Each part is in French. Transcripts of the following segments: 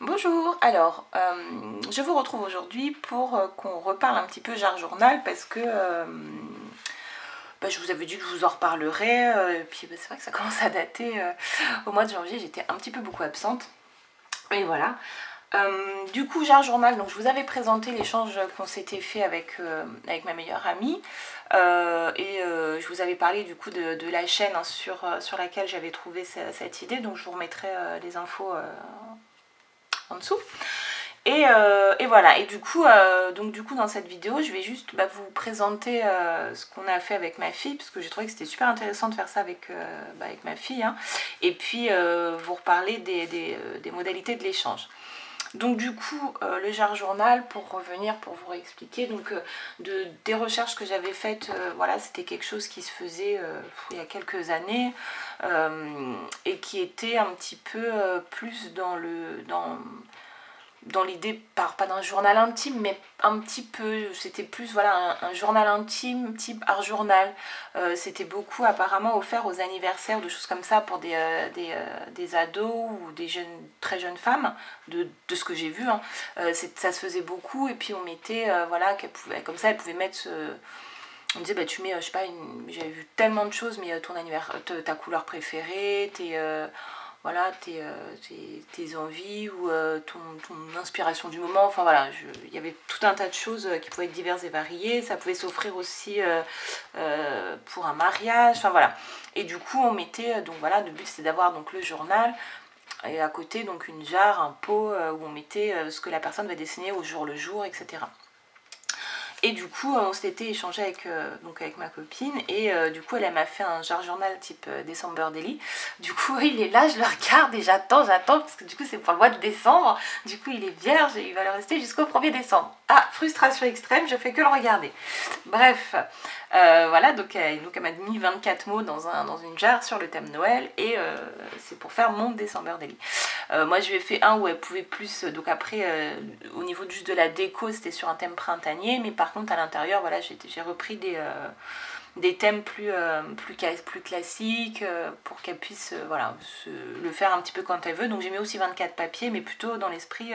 Bonjour, alors je vous retrouve aujourd'hui pour qu'on reparle un petit peu Jar Journal parce que je vous avais dit que je vous en reparlerai, et puis c'est vrai que ça commence à dater. Au mois de janvier j'étais un petit peu beaucoup absente, et voilà. Du coup Jar Journal, donc je vous avais présenté l'échange qu'on s'était fait avec ma meilleure amie, je vous avais parlé du coup de la chaîne, hein, sur laquelle j'avais trouvé cette idée, donc je vous remettrai les infos en dessous. Et voilà, et du coup dans cette vidéo je vais juste vous présenter ce qu'on a fait avec ma fille, parce que j'ai trouvé que c'était super intéressant de faire ça avec ma fille, hein, et puis vous reparler des modalités de l'échange. Donc du coup, le Jar Journal, pour revenir, pour vous réexpliquer, donc des recherches que j'avais faites, voilà, c'était quelque chose qui se faisait il y a quelques années, et qui était un petit peu plus dans l'idée, pas d'un journal intime, mais un petit peu, c'était plus voilà un journal intime, type art journal. C'était beaucoup apparemment offert aux anniversaires, de choses comme ça, pour des ados ou des très jeunes femmes, de ce que j'ai vu, hein. Ça se faisait beaucoup, et puis on mettait, voilà, comme ça, elle pouvait mettre on disait, tu mets, je sais pas, j'avais vu tellement de choses, mais ton anniversaire, ta couleur préférée, voilà, tes envies ou ton inspiration du moment. Enfin voilà, il y avait tout un tas de choses qui pouvaient être diverses et variées. Ça pouvait s'offrir aussi pour un mariage. Enfin voilà. Et du coup, on mettait, donc voilà, le but c'était d'avoir donc le journal. Et à côté, donc une jarre, un pot où on mettait ce que la personne va dessiner au jour le jour, etc. Et du coup, on s'était échangé avec ma copine, et du coup, elle m'a fait un jar journal type December Daily. Du coup, il est là, je le regarde et j'attends, parce que du coup, c'est pour le mois de décembre. Du coup, il est vierge et il va le rester jusqu'au 1er décembre. Ah, frustration extrême, je fais que le regarder. Bref, voilà, donc elle m'a mis 24 mots dans une jarre sur le thème Noël, et c'est pour faire mon December Daily. Moi je lui ai fait un où elle pouvait plus, donc après au niveau juste de la déco c'était sur un thème printanier, mais par contre à l'intérieur voilà j'ai repris des thèmes plus classiques, pour qu'elle puisse voilà, le faire un petit peu quand elle veut. Donc j'ai mis aussi 24 papiers, mais plutôt dans l'esprit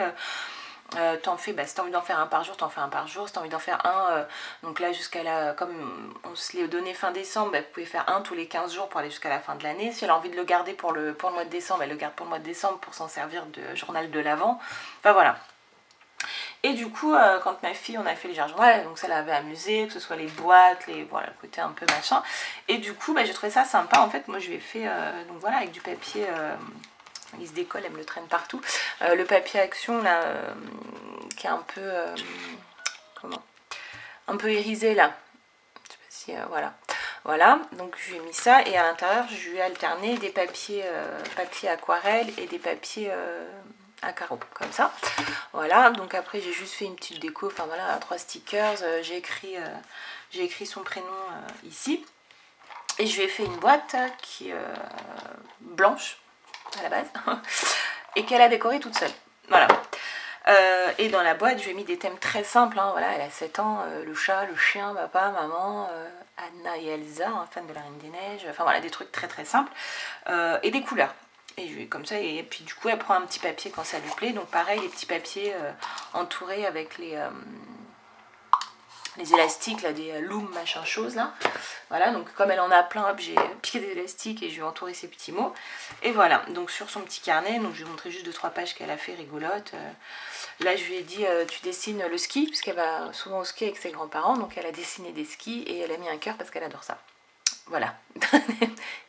t'en fais, si t'as envie d'en faire un par jour, t'en fais un par jour. Si t'as envie d'en faire un, donc là jusqu'à la, comme on se l'est donné fin décembre, vous pouvez faire un tous les 15 jours pour aller jusqu'à la fin de l'année. Si elle a envie de le garder pour le mois de décembre, elle le garde pour le mois de décembre pour s'en servir de journal de l'avant. Enfin voilà. Et du coup, quand ma fille, on a fait les jar journal, donc ça l'avait amusé, que ce soit les boîtes, voilà, le côté un peu machin. Et du coup, j'ai trouvé ça sympa. En fait, moi, je lui ai fait, donc voilà, avec du papier, il se décolle, elle me le traîne partout. Le papier action, là, qui est un peu, comment, un peu irisé, là. Je sais pas si, voilà, donc je lui ai mis ça, et à l'intérieur je lui ai alterné des papiers aquarelle et des papiers à carreaux, comme ça. Voilà, donc après j'ai juste fait une petite déco, enfin voilà, 3 stickers, j'ai écrit son prénom ici, et je lui ai fait une boîte qui est blanche à la base, et qu'elle a décorée toute seule. Voilà. Et dans la boîte, je lui ai mis des thèmes très simples, hein, voilà, elle a 7 ans, le chat, le chien, papa, maman, Anna et Elsa, hein, fan de la Reine des Neiges, enfin voilà, des trucs très très simples, et des couleurs. Et comme ça, et puis du coup, elle prend un petit papier quand ça lui plaît, donc pareil, les petits papiers entourés avec les élastiques, là, des looms, machin chose, là. Voilà, donc comme elle en a plein, j'ai piqué des élastiques et je lui ai entouré ses petits mots. Et voilà, donc sur son petit carnet, donc je vais montrer juste 2-3 pages qu'elle a fait rigolotes. Là, je lui ai dit, tu dessines le ski, puisqu'elle va souvent au ski avec ses grands-parents, donc elle a dessiné des skis et elle a mis un cœur parce qu'elle adore ça. Voilà.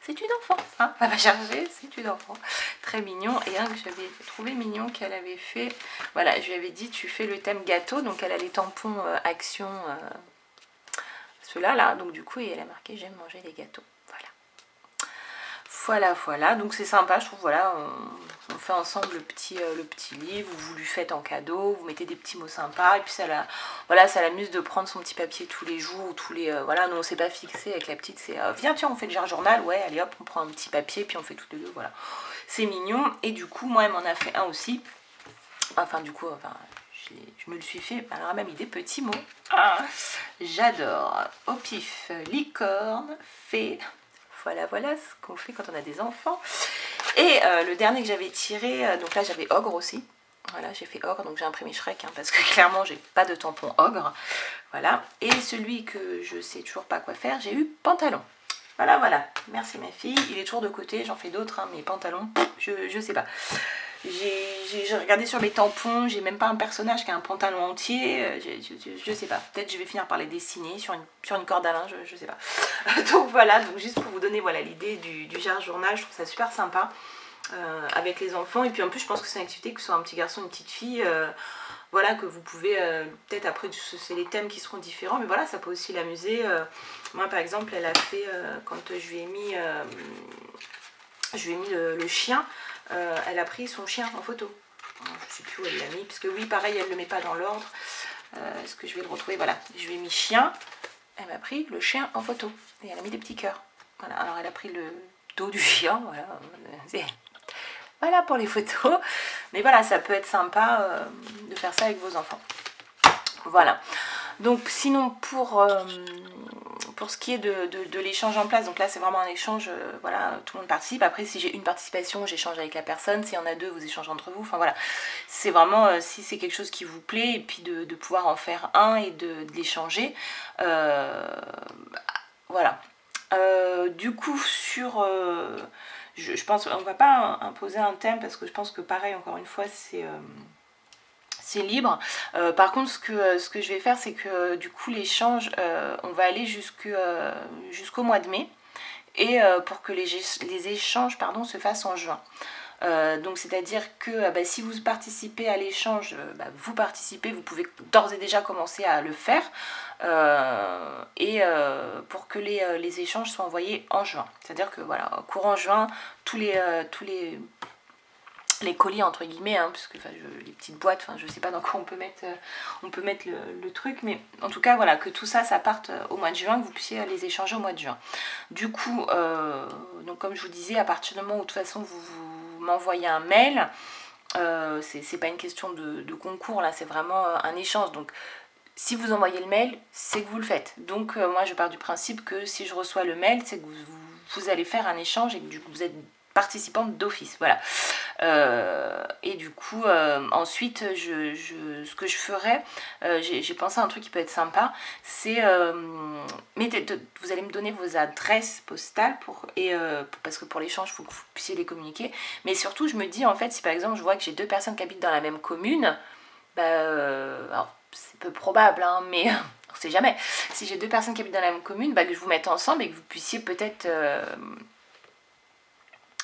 C'est une enfant, hein, elle va chercher, c'est une enfant. Très mignon. Et un que j'avais trouvé mignon qu'elle avait fait, voilà, je lui avais dit, tu fais le thème gâteau, donc elle a les tampons action, ceux-là, là, donc du coup, et elle a marqué, j'aime manger des gâteaux. Voilà, donc c'est sympa, je trouve, voilà, on fait ensemble le petit livre, vous lui faites en cadeau, vous mettez des petits mots sympas, et puis ça l'amuse de prendre son petit papier tous les jours, ou voilà, nous on s'est pas fixé avec la petite, c'est, viens tiens, on fait le jar journal, ouais, allez hop, on prend un petit papier, puis on fait toutes les deux, voilà. C'est mignon, et du coup, moi, elle m'en a fait un aussi, je me le suis fait, alors elle m'a mis des petits mots, j'adore, au pif, licorne, fée. Voilà ce qu'on fait quand on a des enfants. Et le dernier que j'avais tiré, donc là j'avais ogre aussi. Voilà, j'ai fait ogre, donc j'ai imprimé Shrek, hein, parce que clairement j'ai pas de tampon ogre. Voilà, et celui que je sais toujours pas quoi faire, j'ai eu pantalon. Voilà, voilà, merci ma fille. Il est toujours de côté, j'en fais d'autres, hein, mais pantalon, je sais pas. J'ai regardé sur mes tampons, j'ai même pas un personnage qui a un pantalon entier, je sais pas. Peut-être je vais finir par les dessiner sur une corde à linge, je sais pas. Donc voilà, donc juste pour vous donner voilà, l'idée du jar journal, je trouve ça super sympa avec les enfants. Et puis en plus, je pense que c'est une activité que ce soit un petit garçon, une petite fille, voilà, que vous pouvez, peut-être après, c'est les thèmes qui seront différents, mais voilà, ça peut aussi l'amuser. Moi par exemple, elle a fait, quand je lui ai mis le chien, elle a pris son chien en photo. Alors, je ne sais plus où elle l'a mis, parce que oui, pareil, elle ne le met pas dans l'ordre. Est-ce que je vais le retrouver? Voilà, je lui ai mis chien, elle m'a pris le chien en photo, et elle a mis des petits cœurs. Voilà, alors elle a pris le dos du chien, voilà, voilà pour les photos. Mais voilà, ça peut être sympa de faire ça avec vos enfants. Voilà. Donc sinon pour ce qui est de l'échange en place, donc là c'est vraiment un échange, voilà, tout le monde participe. Après si j'ai une participation, j'échange avec la personne, s'il y en a deux, vous échangez entre vous, enfin voilà. C'est vraiment, si c'est quelque chose qui vous plaît, et puis de pouvoir en faire un et de l'échanger, voilà. Du coup sur... je pense on va pas imposer un thème, parce que je pense que pareil, encore une fois, c'est libre. Par contre, ce que je vais faire, c'est que du coup l'échange, on va aller jusqu'au mois de mai, et pour que les échanges pardon, se fassent en juin. Donc c'est à dire que si vous participez à l'échange, vous participez, vous pouvez d'ores et déjà commencer à le faire, et pour que les échanges soient envoyés en juin. C'est à dire que voilà, courant juin, tous les colis entre guillemets, hein, parce que les petites boîtes, je sais pas dans quoi on peut mettre le truc, mais en tout cas voilà, que tout ça parte au mois de juin, que vous puissiez les échanger au mois de juin. Du coup, donc comme je vous disais, à partir du moment où de toute façon vous m'envoyez un mail, c'est pas une question de concours là, c'est vraiment un échange. Donc si vous envoyez le mail, c'est que vous le faites. Donc moi je pars du principe que si je reçois le mail, c'est que vous allez faire un échange, et que du coup vous êtes participante d'office, voilà. Et du coup ensuite ce que je ferai, j'ai pensé à un truc qui peut être sympa, c'est vous allez me donner vos adresses postales parce que pour l'échange il faut que vous puissiez les communiquer, mais surtout je me dis en fait, si par exemple je vois que j'ai deux personnes qui habitent dans la même commune, alors c'est peu probable hein, mais on sait jamais, si j'ai deux personnes qui habitent dans la même commune, que je vous mette ensemble et que vous puissiez peut-être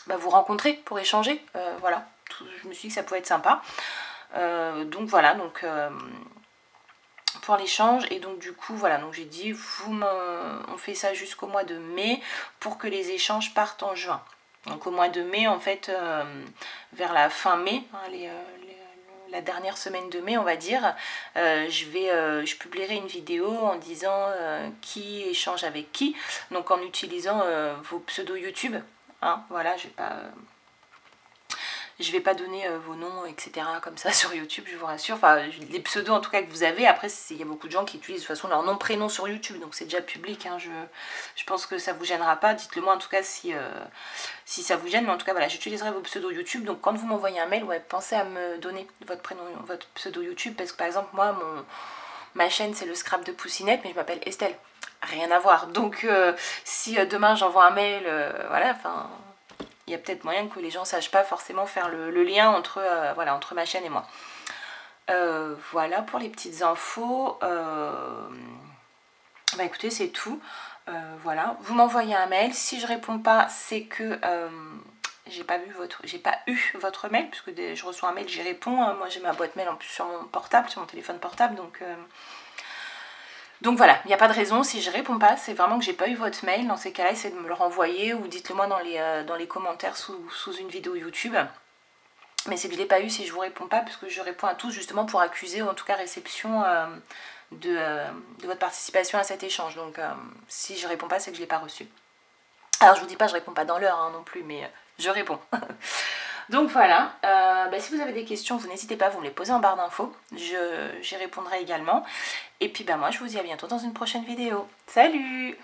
vous rencontrer pour échanger, voilà. Je me suis dit que ça pouvait être sympa, donc voilà, donc pour l'échange. Et donc du coup voilà, donc j'ai dit on fait ça jusqu'au mois de mai pour que les échanges partent en juin. Donc au mois de mai en fait, vers la fin mai, hein, la dernière semaine de mai on va dire, je publierai une vidéo en disant qui échange avec qui, donc en utilisant vos pseudos YouTube, hein, voilà, je vais pas donner vos noms, etc. comme ça sur YouTube, je vous rassure. Enfin, les pseudos en tout cas que vous avez. Après, il y a beaucoup de gens qui utilisent de toute façon leur nom, prénom sur YouTube. Donc c'est déjà public. Hein. Je pense que ça vous gênera pas. Dites-le moi en tout cas si ça vous gêne. Mais en tout cas, voilà, j'utiliserai vos pseudos YouTube. Donc quand vous m'envoyez un mail, ouais, pensez à me donner votre prénom, votre pseudo YouTube. Parce que par exemple, moi, ma chaîne, c'est le Scrap de Poussinette. Mais je m'appelle Estelle. Rien à voir. Donc si demain j'envoie un mail, voilà, enfin... il y a peut-être moyen que les gens ne sachent pas forcément faire le lien entre ma chaîne et moi. Voilà pour les petites infos. Écoutez, c'est tout. Voilà, vous m'envoyez un mail. Si je réponds pas, c'est que j'ai pas eu votre mail, puisque je reçois un mail, j'y réponds. Hein. Moi, j'ai ma boîte mail en plus sur mon portable, sur mon téléphone portable, donc voilà, il n'y a pas de raison, si je réponds pas, c'est vraiment que j'ai pas eu votre mail. Dans ces cas-là, essayez de me le renvoyer ou dites-le moi dans les commentaires sous une vidéo YouTube. Mais c'est que je l'ai pas eu si je vous réponds pas, parce que je réponds à tous justement pour accuser, ou en tout cas réception de votre participation à cet échange. Donc si je réponds pas, c'est que je l'ai pas reçu. Alors je vous dis pas, je réponds pas dans l'heure hein, non plus, mais je réponds. Donc voilà, si vous avez des questions, vous n'hésitez pas, vous me les posez en barre d'infos, j'y répondrai également. Et puis moi je vous dis à bientôt dans une prochaine vidéo. Salut!